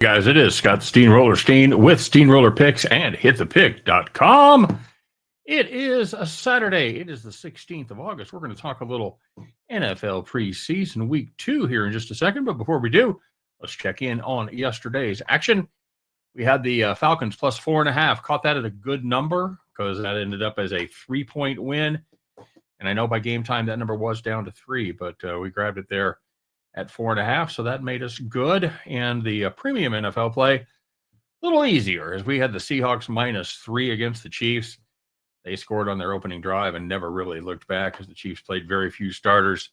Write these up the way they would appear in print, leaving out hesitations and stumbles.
Guys, it is Scott Steamroller Steen with Steamroller Picks and HitThePick.com. It is a Saturday. It is the 16th of August. We're going to talk a little NFL preseason week 2 here in just a second. But before we do, let's check in on yesterday's action. We had the Falcons plus 4.5. Caught that at a good number because that ended up as a 3-point win. And I know by game time that number was down to 3, but we grabbed it there at 4.5, so that made us good. And the premium NFL play, a little easier, as we had the Seahawks -3 against the Chiefs. They scored on their opening drive and never really looked back, because the Chiefs played very few starters,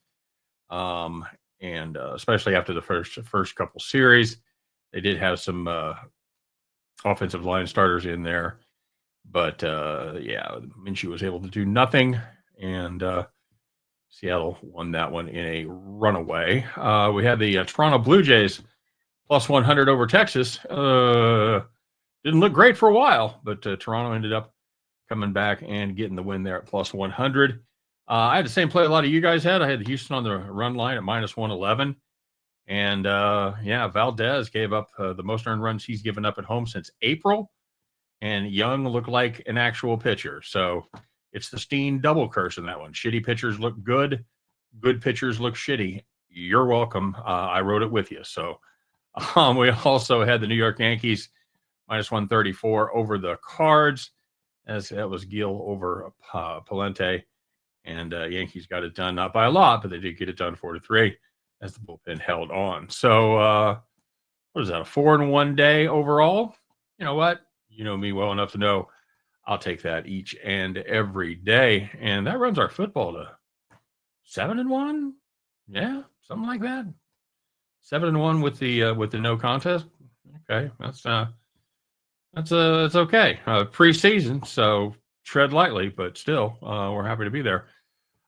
and especially after the first couple series. They did have some offensive line starters in there, but Minshew was able to do nothing, and Seattle won that one in a runaway. We had the Toronto Blue Jays plus 100 over Texas. Didn't look great for a while, but Toronto ended up coming back and getting the win there at plus 100. I had the same play a lot of you guys had. I had the Houston on the run line at -111. And, Valdez gave up the most earned runs he's given up at home since April. And Young looked like an actual pitcher. So it's the Steen double curse in that one. Shitty pitchers look good. Good pitchers look shitty. You're welcome. I wrote it with you. So we also had the New York Yankees -134 over the Cards, as that was Gil over Palente. And Yankees got it done, not by a lot, but they did get it done 4-3 as the bullpen held on. So what is that, a 4-1 day overall? You know what? You know me well enough to know I'll take that each and every day. And that runs our football to 7-1. Yeah, something like that. 7-1 with the no contest. Okay, that's okay. Preseason, so tread lightly, but still, we're happy to be there.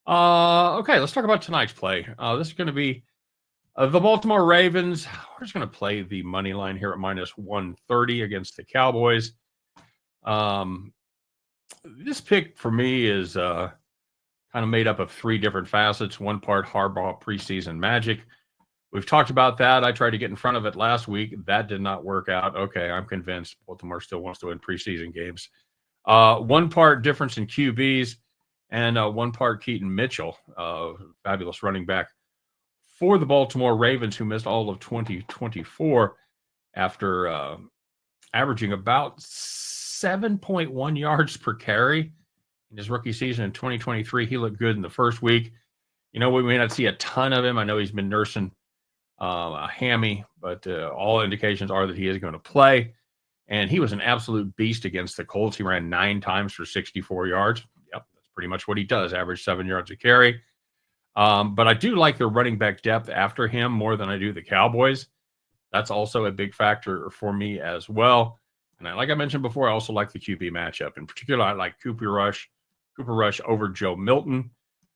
Okay, let's talk about tonight's play. This is going to be the Baltimore Ravens. We're just going to play the money line here at -130 against the Cowboys. This pick for me is kind of made up of 3 different facets. One part Harbaugh preseason magic. We've talked about that. I tried to get in front of it last week. That did not work out. Okay, I'm convinced Baltimore still wants to win preseason games. One part difference in QBs, and one part Keaton Mitchell, fabulous running back for the Baltimore Ravens, who missed all of 2024 after averaging about 7.1 yards per carry in his rookie season in 2023. He looked good in the first week. We may not see a ton of him. I know he's been nursing a hammy, but all indications are that he is going to play. And he was an absolute beast against the Colts. He ran 9 times for 64 yards. Yep, that's pretty much what he does, average 7 yards a carry. But I do like the running back depth after him more than I do the Cowboys. That's also a big factor for me as well. And like I mentioned before, I also like the QB matchup. In particular, I like Cooper Rush over Joe Milton.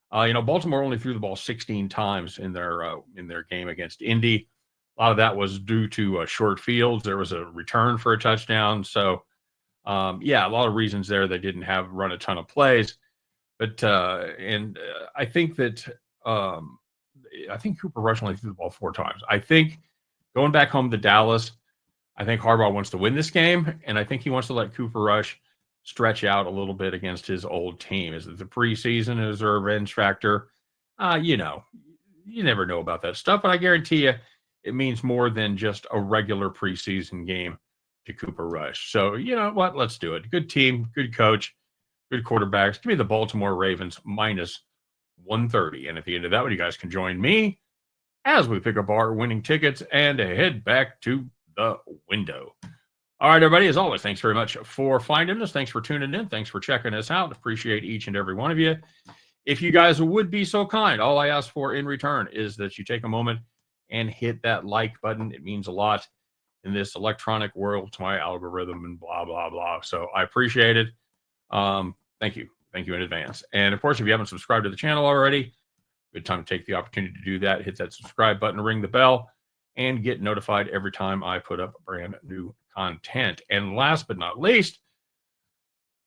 Baltimore only threw the ball 16 times in their game against Indy. A lot of that was due to short fields. There was a return for a touchdown. So, a lot of reasons there they didn't run a ton of plays. But I think that Cooper Rush only threw the ball 4 times. I think going back home to Dallas, I think Harbaugh wants to win this game, and I think he wants to let Cooper Rush stretch out a little bit against his old team. Is it the preseason? Is there a revenge factor? You never know about that stuff, but I guarantee you it means more than just a regular preseason game to Cooper Rush. So, you know what? Let's do it. Good team, good coach, good quarterbacks. Give me the Baltimore Ravens -130. And at the end of that one, you guys can join me as we pick up our winning tickets and head back to the window. All right, everybody, as always, thanks very much for finding us. Thanks for tuning in. Thanks for checking us out. Appreciate each and every one of you. If you guys would be so kind, all I ask for in return is that you take a moment and hit that like button. It means a lot in this electronic world to my algorithm and blah, blah, blah. So I appreciate it. Thank you. Thank you in advance. And, of course, if you haven't subscribed to the channel already, good time to take the opportunity to do that. Hit that subscribe button, ring the bell, and get notified every time I put up brand new content. And last but not least,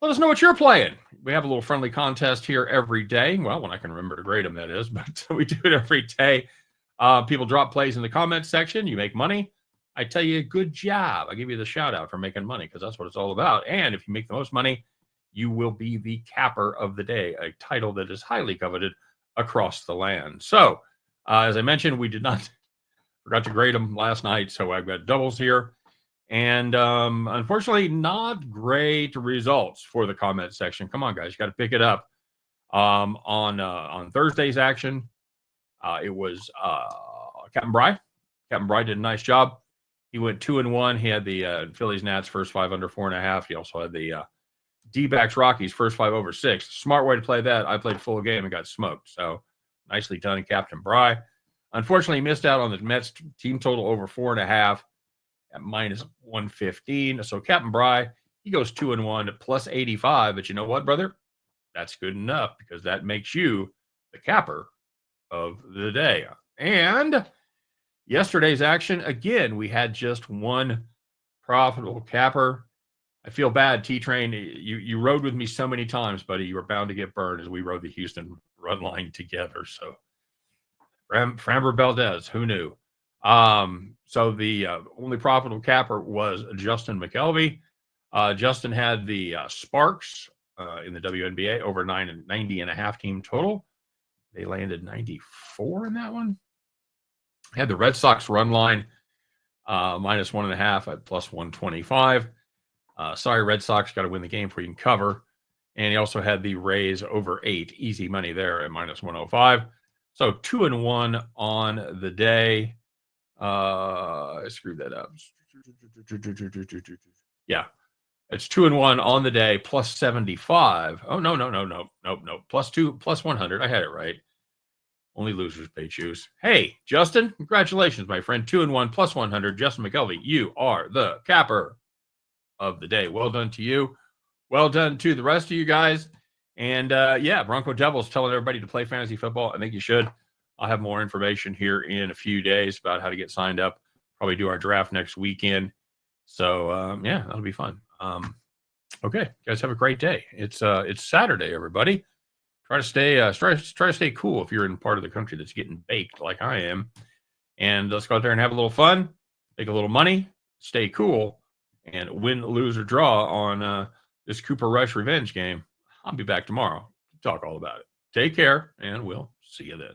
let us know what you're playing. We have a little friendly contest here every day. Well, when I can remember to grade them, that is. But we do it every day. People drop plays in the comments section. You make money. I tell you, good job. I give you the shout out for making money because that's what it's all about. And if you make the most money, you will be the capper of the day, a title that is highly coveted across the land. So, as I mentioned, we forgot to grade them last night. So I've got doubles here. And unfortunately, not great results for the comment section. Come on, guys, you got to pick it up. On Thursday's action, it was Captain Bry. Captain Bry did a nice job. He went 2-1. He had the Phillies Nats first 5 under 4.5. He also had the D-backs Rockies first 5 over 6. Smart way to play that. I played full game and got smoked. So nicely done, Captain Bry. Unfortunately, he missed out on the Mets team total over 4.5 at minus 115. So Captain Bry, he goes 2-1 at plus 85. But you know what, brother? That's good enough because that makes you the capper of the day. And yesterday's action, again, we had just one profitable capper. I feel bad, T-Train. You rode with me so many times, buddy. You were bound to get burned as we rode the Houston run line together. So Framber Valdez, who knew? So the only profitable capper was Justin McKelvey. Justin had the Sparks in the WNBA over 90.5 team total. They landed 94 in that one. Had the Red Sox run line minus 1.5 at plus 125. Sorry, Red Sox, got to win the game before you can cover. And he also had the Rays over 8. Easy money there at minus 105. So 2-1 on the day. I screwed that up. Yeah. It's 2-1 on the day, plus 75. Oh, no. Plus 100. I had it right. Only losers pay choose. Hey, Justin, congratulations, my friend. 2-1 plus 100. Justin McKelvey, you are the capper of the day. Well done to you. Well done to the rest of you guys. And Bronco Devils telling everybody to play fantasy football. I think you should. I'll have more information here in a few days about how to get signed up. Probably do our draft next weekend. So that'll be fun. Okay, you guys have a great day. It's Saturday, everybody. Try to stay cool if you're in part of the country that's getting baked like I am. And let's go out there and have a little fun, make a little money, stay cool, and win, lose, or draw on this Cooper Rush revenge game. I'll be back tomorrow to talk all about it. Take care, and we'll see you then.